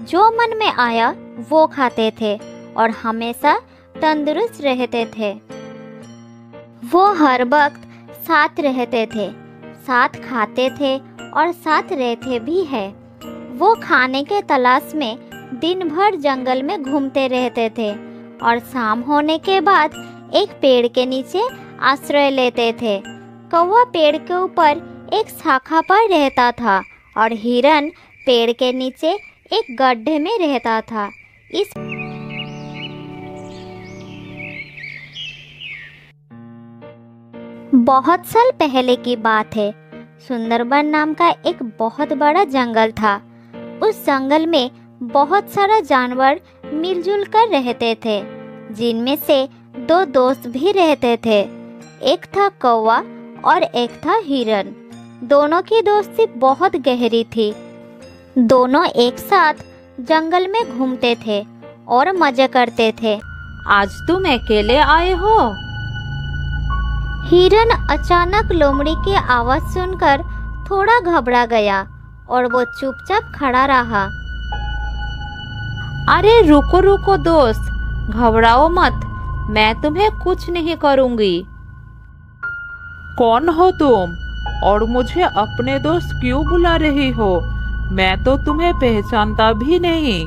जो मन में आया वो खाते थे और हमेशा तंदुरुस्त रहते थे। वो हर वक्त साथ रहते थे, साथ खाते थे और साथ रहते भी है। वो खाने के तलाश में दिन भर जंगल में घूमते रहते थे और शाम होने के बाद एक पेड़ के नीचे आश्रय लेते थे। कौवा पेड़ के ऊपर एक शाखा पर रहता था और हिरन पेड़ के नीचे एक गड्ढे में रहता था। इस बहुत साल पहले की बात है। सुंदरबन नाम का एक बहुत बड़ा जंगल था। उस जंगल में बहुत सारा जानवर मिलजुल कर रहते थे, जिनमें से दो दोस्त भी रहते थे। एक था कौवा और एक था हिरन। दोनों की दोस्ती बहुत गहरी थी। दोनों एक साथ जंगल में घूमते थे और मजे करते थे। आज तुम अकेले आए हो? हिरन अचानक लोमड़ी की आवाज सुनकर थोड़ा घबरा गया और वो चुपचाप खड़ा रहा। अरे रुको रुको दोस्त, घबराओ मत, मैं तुम्हें कुछ नहीं करूंगी। कौन हो तुम और मुझे अपने दोस्त क्यों बुला रही हो? मैं तो तुम्हें पहचानता भी नहीं।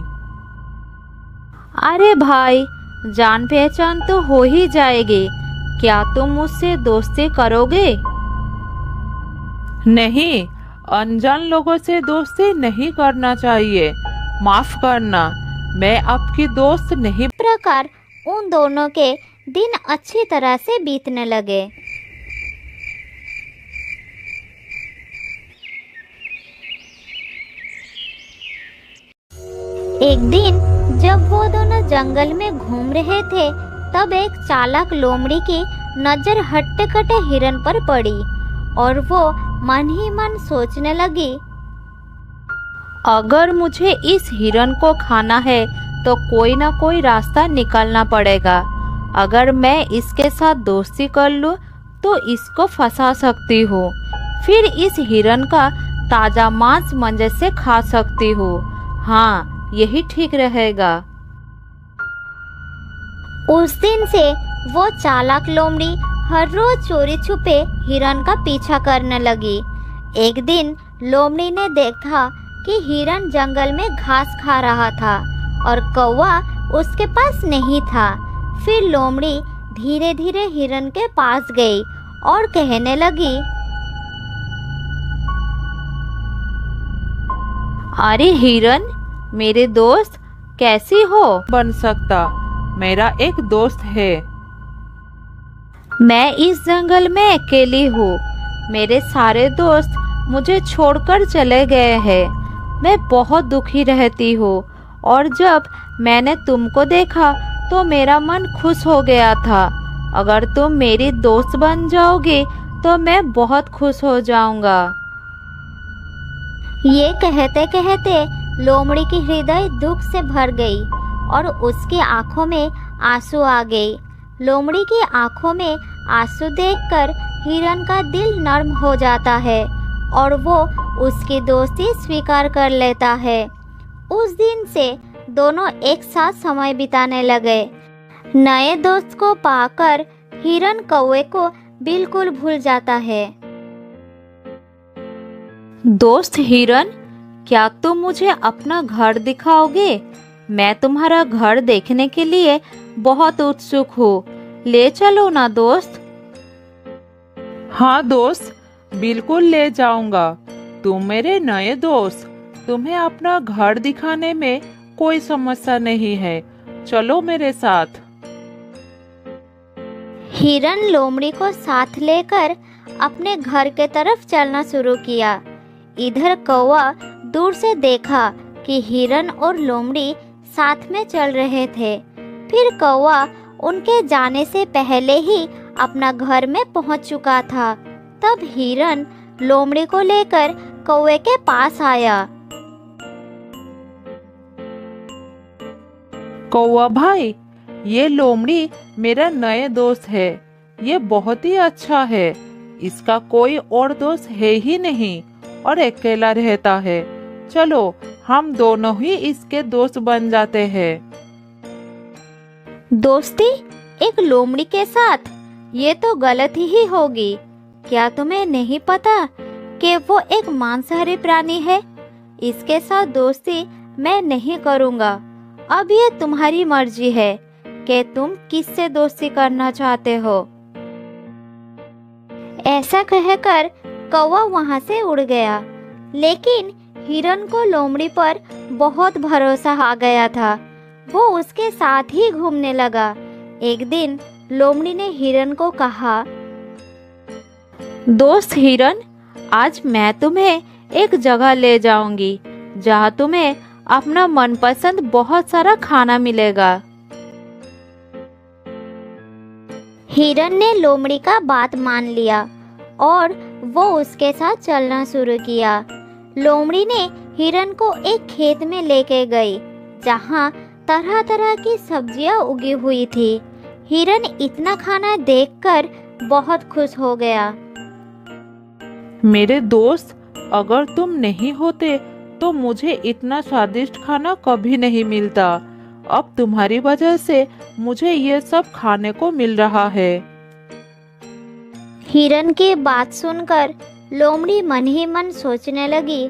अरे भाई, जान पहचान तो हो ही जाएगी। क्या तुम मुझसे दोस्ती करोगे? नहीं, अनजान लोगों से दोस्ती नहीं करना चाहिए। माफ करना, मैं आपकी दोस्त नहीं। प्रकार उन दोनों के दिन अच्छी तरह से बीतने लगे। एक दिन जब वो दोनों जंगल में घूम रहे थे, तब एक चालाक लोमड़ी की नजर हट्टे कट्टे हिरन पर पड़ी और वो मन ही मन सोचने लगी, अगर मुझे इस हिरन को खाना है तो कोई ना कोई रास्ता निकालना पड़ेगा। अगर मैं इसके साथ दोस्ती कर लूं तो इसको फंसा सकती हूँ। फिर इस हिरन का ताजा मांस मजे से खा सकती हूँ। हाँ, यही ठीक रहेगा। उस दिन से वो चालाक लोमड़ी हर रोज चोरी छुपे हिरन का पीछा करने लगी। एक दिन लोमड़ी ने देखा कि हिरन जंगल में घास खा रहा था और कौवा उसके पास नहीं था। फिर लोमड़ी धीरे धीरे हिरन के पास गई और कहने लगी, अरे हिरन, मेरे दोस्त, कैसी हो? बन सकता, मेरा एक दोस्त है। मैं इस जंगल में अकेली हूँ। मेरे सारे दोस्त मुझे छोड़कर चले गए हैं। मैं बहुत दुखी रहती हूँ और जब मैंने तुमको देखा तो मेरा मन खुश हो गया था। अगर तुम मेरी दोस्त बन जाओगे तो मैं बहुत खुश हो जाऊंगा। ये कहते कहते लोमड़ी की हृदय दुख से भर गई और उसकी आंखों में आंसू आ गए। लोमड़ी की आंखों में आंसू देखकर हिरन का दिल नर्म हो जाता है और वो उसकी दोस्ती स्वीकार कर लेता है। उस दिन से दोनों एक साथ समय बिताने लगे। नए दोस्त को पाकर हिरन कौवे को बिल्कुल भूल जाता है। दोस्त हिरन, क्या तुम मुझे अपना घर दिखाओगे? मैं तुम्हारा घर देखने के लिए बहुत उत्सुक हूँ। ले चलो ना दोस्त। हाँ दोस्त, बिल्कुल ले जाऊंगा। तुम मेरे नए दोस्त, तुम्हें अपना घर दिखाने में कोई समस्या नहीं है। चलो मेरे साथ। हिरन लोमड़ी को साथ लेकर अपने घर के तरफ चलना शुरू किया। इधर कौवा दूर से देखा कि हिरन और लोमड़ी साथ में चल रहे थे। फिर कौवा उनके जाने से पहले ही अपना घर में पहुंच चुका था। तब हिरन लोमड़ी को लेकर कौवे के पास आया। कौवा भाई, ये लोमड़ी मेरा नए दोस्त है। ये बहुत ही अच्छा है। इसका कोई और दोस्त है ही नहीं और अकेला रहता है। चलो हम दोनों ही इसके दोस्त बन जाते हैं। दोस्ती एक लोमड़ी के साथ? ये तो गलत ही होगी। क्या तुम्हें नहीं पता कि वो एक मांसाहारी प्राणी है? इसके साथ दोस्ती मैं नहीं करूँगा। अब ये तुम्हारी मर्जी है कि तुम किससे दोस्ती करना चाहते हो। ऐसा कहकर कौवा वहाँ से उड़ गया, लेकिन हिरन को लोमड़ी पर बहुत भरोसा आ गया था। वो उसके साथ ही घूमने लगा। एक दिन लोमड़ी ने हिरन को कहा, दोस्त हिरन, आज मैं तुम्हें एक जगह ले जाऊंगी जहाँ तुम्हें अपना मनपसंद बहुत सारा खाना मिलेगा। हिरन ने लोमड़ी का बात मान लिया और वो उसके साथ चलना शुरू किया। लोमड़ी ने हिरन को एक खेत में लेके गई जहाँ तरह तरह की सब्जियां उगी हुई थी। हिरन इतना खाना देखकर बहुत खुश हो गया। मेरे दोस्त, अगर तुम नहीं होते तो मुझे इतना स्वादिष्ट खाना कभी नहीं मिलता। अब तुम्हारी वजह से मुझे ये सब खाने को मिल रहा है। हिरन की बात सुनकर लोमड़ी मन ही मन सोचने लगी,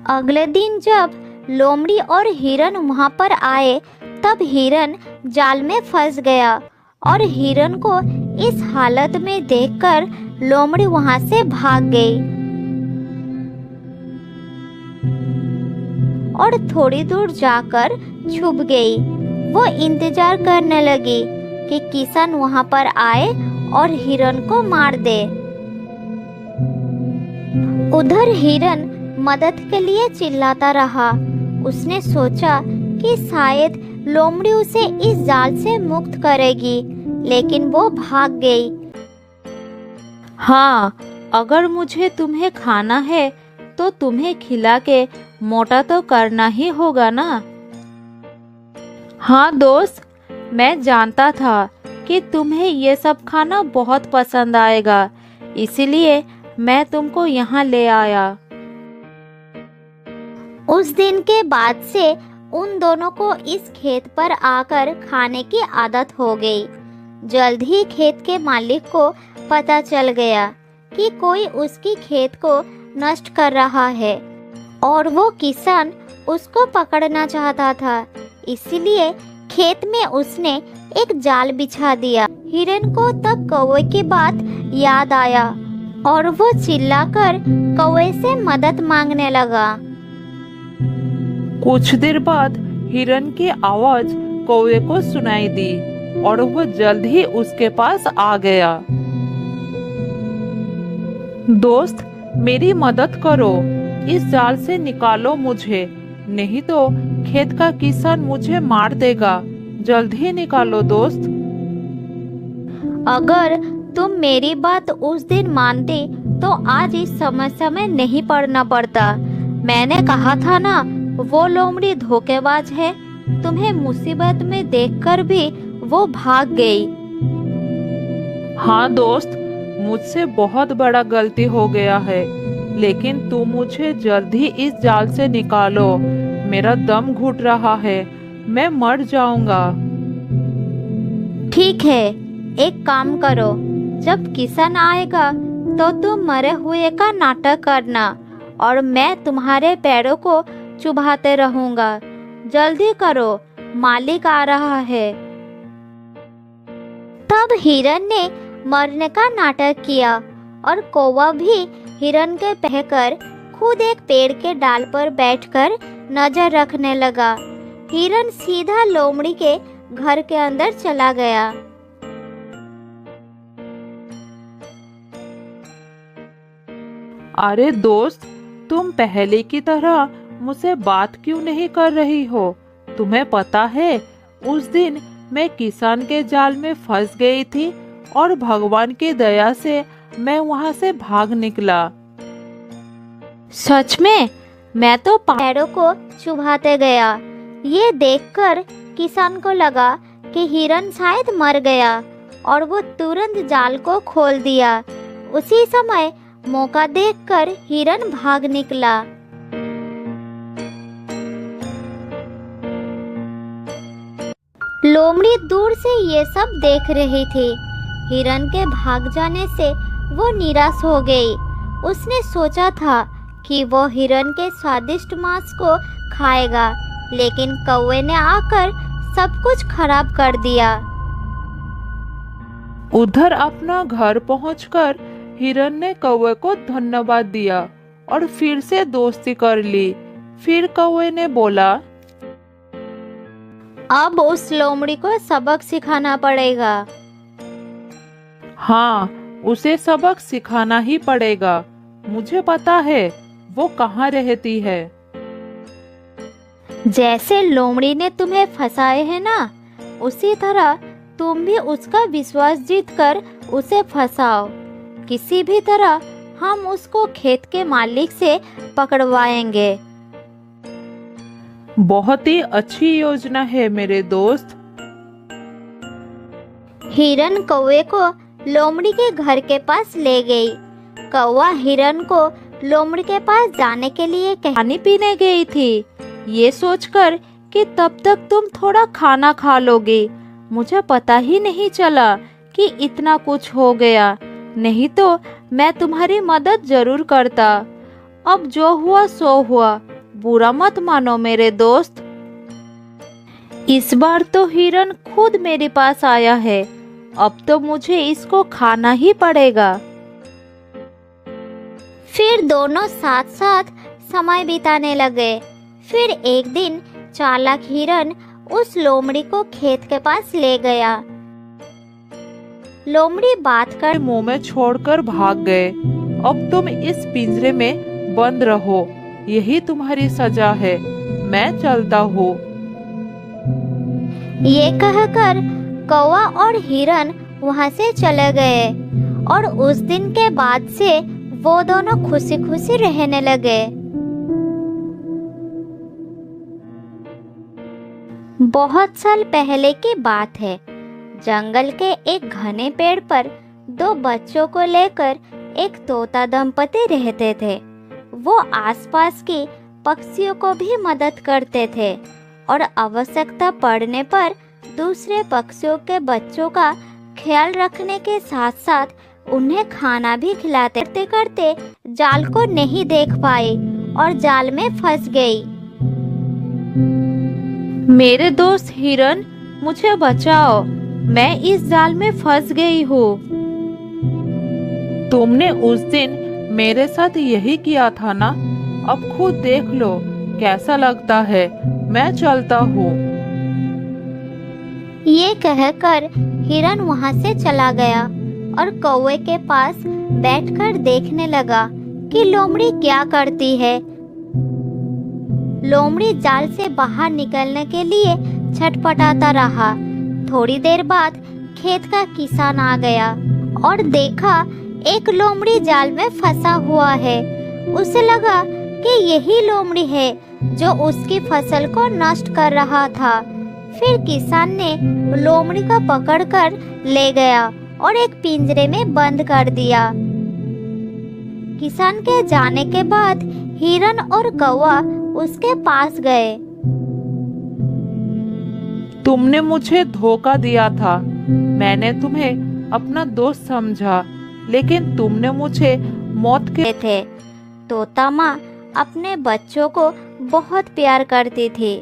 अगले दिन जब लोमड़ी और हिरन वहां पर आए तब हिरन जाल में फंस गया और हिरन को इस हालत में देखकर लोमड़ी वहां से भाग गई और थोड़ी दूर जाकर छुप गई। वो इंतजार करने लगी कि किसान वहां पर आए और हिरन को मार दे। उधर हिरन मदद के लिए चिल्लाता रहा। उसने सोचा कि शायद लोमड़ी उसे इस जाल से मुक्त करेगी, लेकिन वो भाग गई। हाँ, अगर मुझे तुम्हें खाना है तो तुम्हें खिला के मोटा तो करना ही होगा ना। हाँ दोस्त, मैं जानता था कि तुम्हें ये सब खाना बहुत पसंद आएगा, इसीलिए मैं तुमको यहाँ ले आया। उस दिन के बाद से उन दोनों को इस खेत पर आकर खाने की आदत हो गई। जल्द ही खेत के मालिक को पता चल गया कि कोई उसकी खेत को नष्ट कर रहा है और वो किसान उसको पकड़ना चाहता था। इसीलिए खेत में उसने एक जाल बिछा दिया। हिरन को तब कौवे की बात याद आया और वो चिल्लाकर कौवे से मदद मांगने लगा। कुछ देर बाद हिरन की आवाज कौवे को सुनाई दी और वो जल्द ही उसके पास आ गया। दोस्त, मेरी मदद करो, इस जाल से निकालो मुझे, नहीं तो खेत का किसान मुझे मार देगा। जल्द ही निकालो दोस्त। अगर तुम मेरी बात उस दिन मानती तो आज इस समस्या में नहीं पड़ना पड़ता। मैंने कहा था ना, वो लोमड़ी धोखेबाज है। तुम्हें मुसीबत में देखकर भी वो भाग गई। हाँ दोस्त, मुझसे बहुत बड़ा गलती हो गया है, लेकिन तुम मुझे जल्द ही इस जाल से निकालो। मेरा दम घुट रहा है, मैं मर जाऊंगा। ठीक है, एक काम करो, जब किसान आएगा तो तुम मरे हुए का नाटक करना और मैं तुम्हारे पैरों को चुभाते रहूंगा। जल्दी करो, मालिक आ रहा है। तब हिरन ने मरने का नाटक किया और कौवा भी हिरन के बहकर खुद एक पेड़ के डाल पर बैठकर नजर रखने लगा। हिरन सीधा लोमड़ी के घर के अंदर चला गया। अरे दोस्त, तुम पहले की तरह मुझसे बात क्यों नहीं कर रही हो? तुम्हें पता है, उस दिन मैं किसान के जाल में फंस गई थी और भगवान की दया से मैं वहां से भाग निकला। सच में? मैं तो पैरों को चुभाते गया। ये देखकर किसान को लगा कि हिरन शायद मर गया और वो तुरंत जाल को खोल दिया। उसी समय मौका देखकर हिरन भाग निकला। लोमड़ी दूर से ये सब देख रही थी। हिरन के भाग जाने से वो निराश हो गई। उसने सोचा था कि वो हिरन के स्वादिष्ट मांस को खाएगा, लेकिन कौवे ने आकर सब कुछ खराब कर दिया। उधर अपना घर पहुंचकर हिरन ने कौवे को धन्यवाद दिया और फिर से दोस्ती कर ली। फिर कौवे ने बोला, अब उस लोमड़ी को सबक सिखाना पड़ेगा। हाँ, उसे सबक सिखाना ही पड़ेगा। मुझे पता है वो कहाँ रहती है। जैसे लोमड़ी ने तुम्हें फंसाए है ना, उसी तरह तुम भी उसका विश्वास जीतकर उसे फंसाओ। किसी भी तरह हम उसको खेत के मालिक से पकड़वाएंगे। बहुत ही अच्छी योजना है मेरे दोस्त। हिरन कौवे को लोमड़ी के घर के पास ले गई। कौवा हिरन को लोमड़ी के पास जाने के लिए पानी पीने गई थी, ये सोचकर कि तब तक तुम थोड़ा खाना खा लोगे। मुझे पता ही नहीं चला कि इतना कुछ हो गया, नहीं तो मैं तुम्हारी मदद जरूर करता। अब जो हुआ सो हुआ, बुरा मत मानो मेरे दोस्त। इस बार तो हिरन खुद मेरे पास आया है, अब तो मुझे इसको खाना ही पड़ेगा। फिर दोनों साथ साथ समय बिताने लगे। फिर एक दिन चालाक हिरन उस लोमड़ी को खेत के पास ले गया। लोमड़ी बात कर मुंह में छोड़कर भाग गए। अब तुम इस पिंजरे में बंद रहो, यही तुम्हारी सजा है। मैं चलता हूँ। ये कहकर कौवा और हिरन वहाँ से चले गए और उस दिन के बाद से वो दोनों खुशी खुशी रहने लगे। बहुत साल पहले की बात है। जंगल के एक घने पेड़ पर दो बच्चों को लेकर एक तोता दंपति रहते थे। वो आसपास के पक्षियों को भी मदद करते थे और आवश्यकता पड़ने पर दूसरे पक्षियों के बच्चों का ख्याल रखने के साथ साथ उन्हें खाना भी खिलाते करते करते जाल को नहीं देख पाई और जाल में फंस गई। मेरे दोस्त हिरन, मुझे बचाओ, मैं इस जाल में फंस गई हूँ। तुमने उस दिन मेरे साथ यही किया था ना। अब खुद देख लो कैसा लगता है। मैं चलता हूँ। ये कहकर हिरन वहाँ से चला गया और कौवे के पास बैठकर देखने लगा कि लोमड़ी क्या करती है। लोमड़ी जाल से बाहर निकलने के लिए छटपटाता रहा। थोड़ी देर बाद खेत का किसान आ गया और देखा एक लोमड़ी जाल में फंसा हुआ है। उसे लगा कि यही लोमड़ी है जो उसकी फसल को नष्ट कर रहा था। फिर किसान ने लोमड़ी को पकड़कर ले गया और एक पिंजरे में बंद कर दिया। किसान के जाने के बाद हिरन और कौवा उसके पास गए। तुमने मुझे धोखा दिया था। मैंने तुम्हें अपना दोस्त समझा, लेकिन तुमने मुझे मौत के थे। तोता माँ अपने बच्चों को बहुत प्यार करती थी।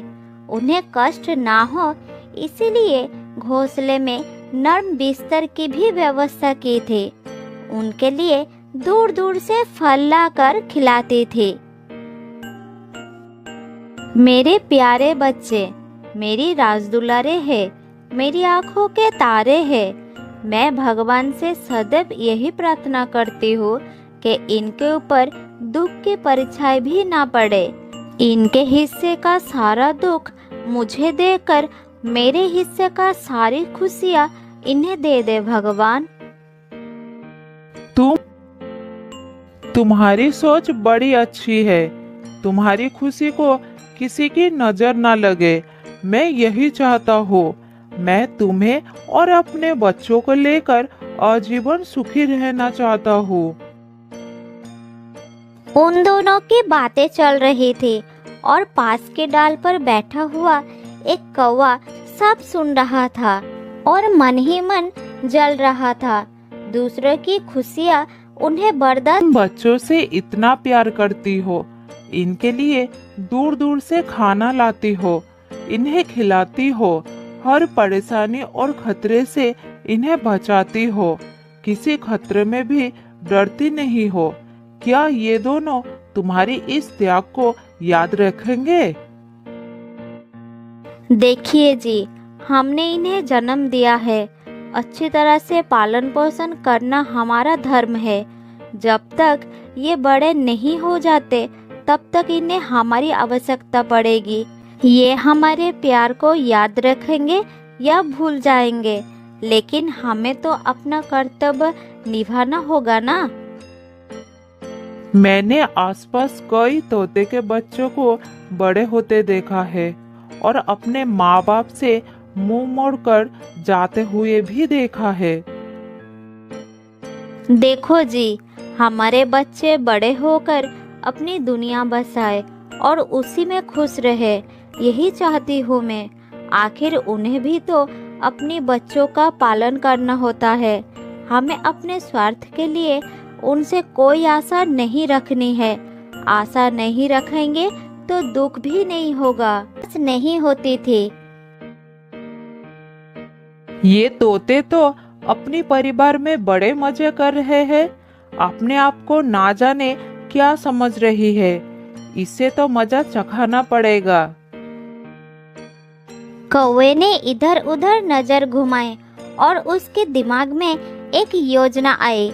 उन्हें कष्ट ना हो इसीलिए घोंसले में नर्म बिस्तर की भी व्यवस्था की थी। उनके लिए दूर दूर से फल लाकर खिलाती थी। मेरे प्यारे बच्चे, मेरी राजदुलारे है, मेरी आंखों के तारे हैं। मैं भगवान से सदैव यही प्रार्थना करती हूँ कि इनके ऊपर दुख की परीक्षाएं भी ना पड़े। इनके हिस्से का सारा दुख मुझे देकर मेरे हिस्से का सारी खुशियाँ इन्हें दे दे भगवान। तुम्हारी सोच बड़ी अच्छी है। तुम्हारी खुशी को किसी की नजर ना लगे, मैं यही चाहता हूँ। मैं तुम्हें और अपने बच्चों को लेकर आजीवन सुखी रहना चाहता हूँ। उन दोनों की बातें चल रही थी और पास के डाल पर बैठा हुआ एक कौवा सब सुन रहा था और मन ही मन जल रहा था। दूसरों की खुशियाँ उन्हें बर्दाश्त। तुम बच्चों से इतना प्यार करती हो, इनके लिए दूर दूर से खाना लाती हो, इन्हें खिलाती हो, हर परेशानी और खतरे से इन्हें बचाती हो, किसी खतरे में भी डरती नहीं हो। क्या ये दोनों तुम्हारी इस त्याग को याद रखेंगे? देखिए जी, हमने इन्हें जन्म दिया है, अच्छी तरह से पालन पोषण करना हमारा धर्म है। जब तक ये बड़े नहीं हो जाते तब तक इन्हें हमारी आवश्यकता पड़ेगी। ये हमारे प्यार को याद रखेंगे या भूल जाएंगे, लेकिन हमें तो अपना कर्तव्य निभाना होगा ना। मैंने आसपास कई तोते के बच्चों को बड़े होते देखा है और अपने माँ बाप से मुंह मोड़कर जाते हुए भी देखा है। देखो जी, हमारे बच्चे बड़े होकर अपनी दुनिया बसाए और उसी में खुश रहे, यही चाहती हूँ मैं। आखिर उन्हें भी तो अपने बच्चों का पालन करना होता है। हमें अपने स्वार्थ के लिए उनसे कोई आशा नहीं रखनी है। आशा नहीं रखेंगे तो दुख भी नहीं होगा। नहीं होती थी। ये तोते तो अपनी परिवार में बड़े मजे कर रहे हैं, अपने आप को ना जाने क्या समझ रही है। इसे तो मजा चखाना पड़ेगा। कौवे ने इधर उधर नजर घुमाई और उसके दिमाग में एक योजना आई।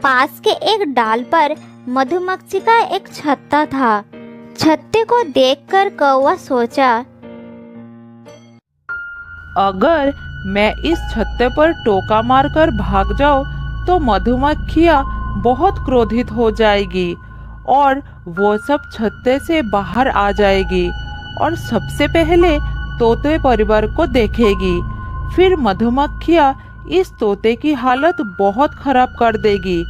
पास के एक डाल पर मधुमक्खी का एक छत्ता था। छत्ते को देखकर कौवा सोचा, अगर मैं इस छत्ते पर टोका मारकर भाग जाऊं तो मधुमक्खियां बहुत क्रोधित हो जाएगी और वो सब छत्ते से बाहर आ जाएगी और सबसे पहले तोते परिवार को देखेगी। फिर मधुमक्खियां इस तोते की हालत बहुत खराब कर देगी।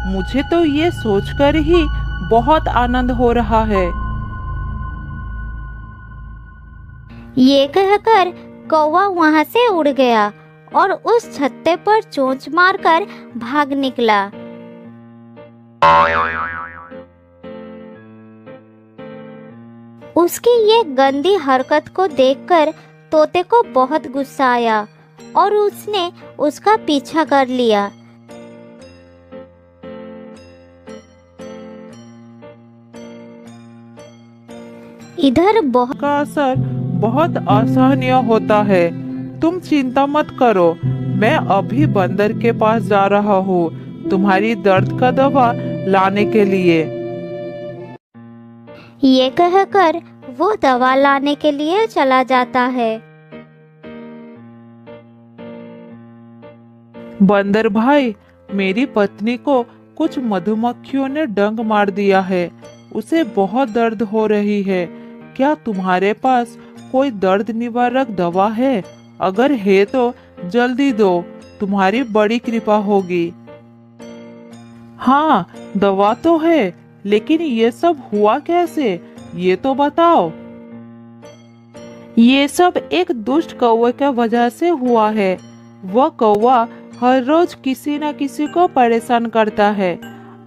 मुझे तो ये सोचकर ही बहुत आनंद हो रहा है। ये कहकर कौवा वहां से उड़ गया और उस छत्ते पर चोंच मारकर भाग निकला। उसकी ये गंदी हरकत को देखकर तोते को बहुत गुस्सा आया और उसने उसका पीछा कर लिया। इधर बहुत का असर बहुत असहनीय होता है। तुम चिंता मत करो, मैं अभी बंदर के पास जा रहा हूँ तुम्हारी दर्द का दवा लाने के लिए। ये कहकर वो दवा लाने के लिए चला जाता है। बंदर भाई, मेरी पत्नी को कुछ मधुमक्खियों ने डंक मार दिया है, उसे बहुत दर्द हो रही है। क्या तुम्हारे पास कोई दर्द निवारक दवा है? अगर है तो जल्दी दो, तुम्हारी बड़ी कृपा होगी। हाँ, दवा तो है, लेकिन ये सब हुआ कैसे, ये तो बताओ। ये सब एक दुष्ट कौवे के वजह से हुआ है। वह कौवा हर रोज किसी न किसी को परेशान करता है।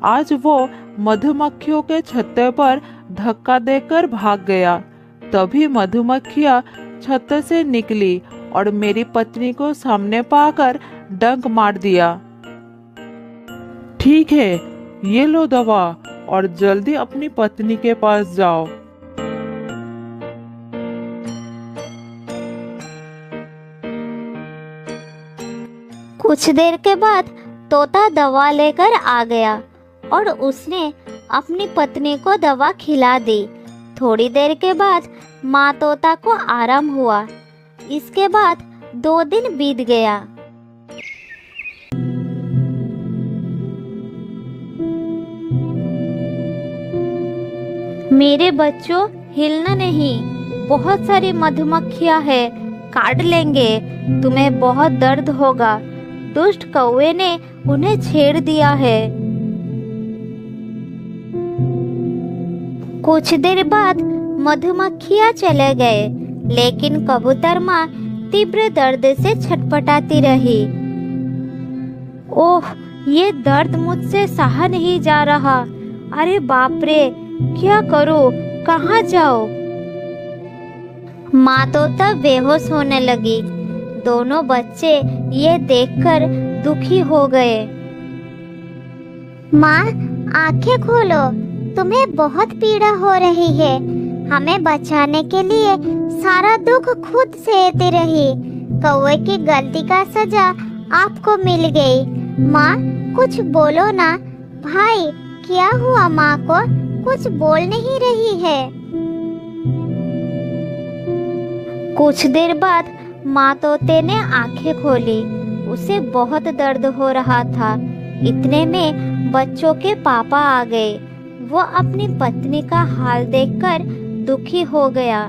आज वो मधुमक्खियों के छत्ते पर धक्का देकर भाग गया। तभी मधुमक्खियां छत्ते से निकली और मेरी पत्नी को सामने पाकर डंक मार दिया। ठीक है, ये लो दवा और जल्दी अपनी पत्नी के पास जाओ। कुछ देर के बाद तोता दवा लेकर आ गया और उसने अपनी पत्नी को दवा खिला दी। थोड़ी देर के बाद माँ तोता को आराम हुआ। इसके बाद 2 दिन बीत गया। मेरे बच्चों, हिलना नहीं, बहुत सारी मधुमक्खियां हैं, काट लेंगे, तुम्हें बहुत दर्द होगा। दुष्ट कौवे ने उन्हें छेड़ दिया है। कुछ देर बाद मधुमक्खियां चले गए, लेकिन कबूतर माँ तीव्र दर्द से छटपटाती रही। ओह, ये दर्द मुझसे सहा नहीं जा रहा। अरे बाप रे, क्या करूं, कहाँ जाओ। माँ तो तब बेहोश होने लगी। दोनों बच्चे ये देखकर दुखी हो गए। माँ, आंखें खोलो, तुम्हें बहुत पीड़ा हो रही है। हमें बचाने के लिए सारा दुख खुद सहती रही। कौवे की गलती का सजा आपको मिल गई। माँ, कुछ बोलो ना। भाई, क्या हुआ माँ को? कुछ बोल नहीं रही है। कुछ देर बाद माँ तोते ने आंखें खोली। उसे बहुत दर्द हो रहा था। इतने में बच्चों के पापा आ गए। वो अपनी पत्नी का हाल देखकर दुखी हो गया।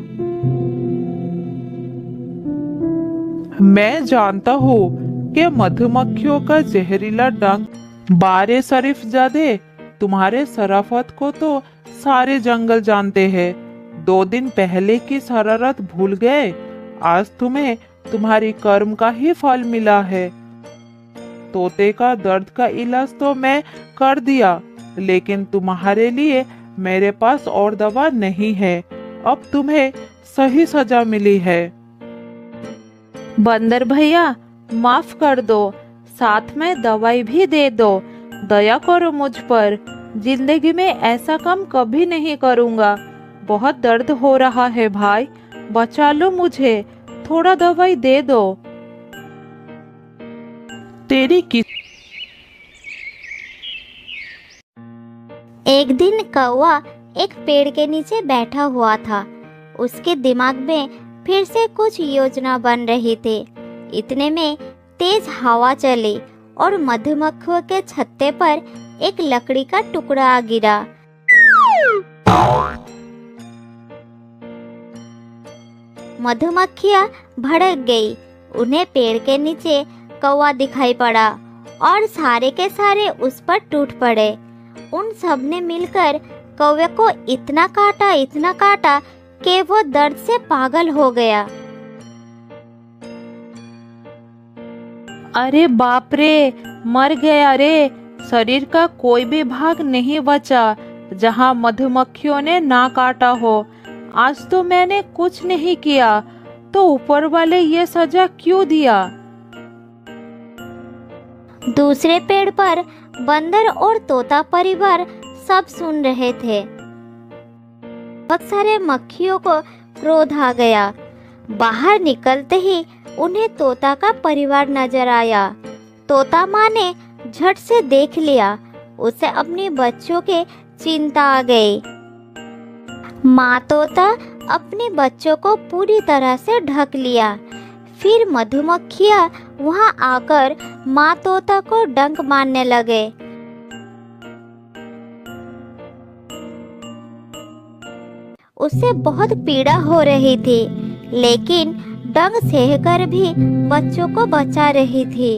मैं जानता हूँ कि मधुमक्खियों का जहरीला डंक बारे शरीफजादे, तुम्हारे शराफत को तो सारे जंगल जानते हैं। 2 दिन पहले की शरारत भूल गए। आज तुम्हें तुम्हारी कर्म का ही फल मिला है। तोते का दर्द का इलाज तो मैं कर दिया, लेकिन तुम्हारे लिए मेरे पास और दवा नहीं है। अब तुम्हें सही सजा मिली है। बंदर भैया, माफ कर दो, साथ में दवाई भी दे दो। दया करो मुझ पर। जिंदगी में ऐसा काम कभी नहीं करूँगा। बहुत दर्द हो रहा है भाई, बचा लो मुझे। थोड़ा दवाई दे दो। तेरी किस एक दिन कौवा एक पेड़ के नीचे बैठा हुआ था। उसके दिमाग में फिर से कुछ योजना बन रही थी। इतने में तेज हवा चली और मधुमक्खियों के छत्ते पर एक लकड़ी का टुकड़ा आ गिरा। मधुमक्खियां भड़क गई। उन्हें पेड़ के नीचे कौवा दिखाई पड़ा और सारे के सारे उस पर टूट पड़े। उन सब ने मिलकर कौवे को इतना काटा कि वो दर्द से पागल हो गया। अरे बाप रे, मर गया रे। शरीर का कोई भी भाग नहीं बचा जहाँ मधुमक्खियों ने ना काटा हो। आज तो मैंने कुछ नहीं किया, तो ऊपर वाले ये सजा क्यों दिया? दूसरे पेड़ पर बंदर और तोता परिवार सब सुन रहे थे। बहुत सारे मक्खियों को क्रोध आ गया। बाहर निकलते ही उन्हें तोता का परिवार नजर आया। तोता माँ ने झट से देख लिया। उसे अपने बच्चों के चिंता आ गई। माँ तोता अपने बच्चों को पूरी तरह से ढक लिया। फिर मधुमक्खियाँ वहाँ आकर माँ तोता को डंक मारने लगे। उसे बहुत पीड़ा हो रही थी, लेकिन डंक सहकर भी बच्चों को बचा रही थी।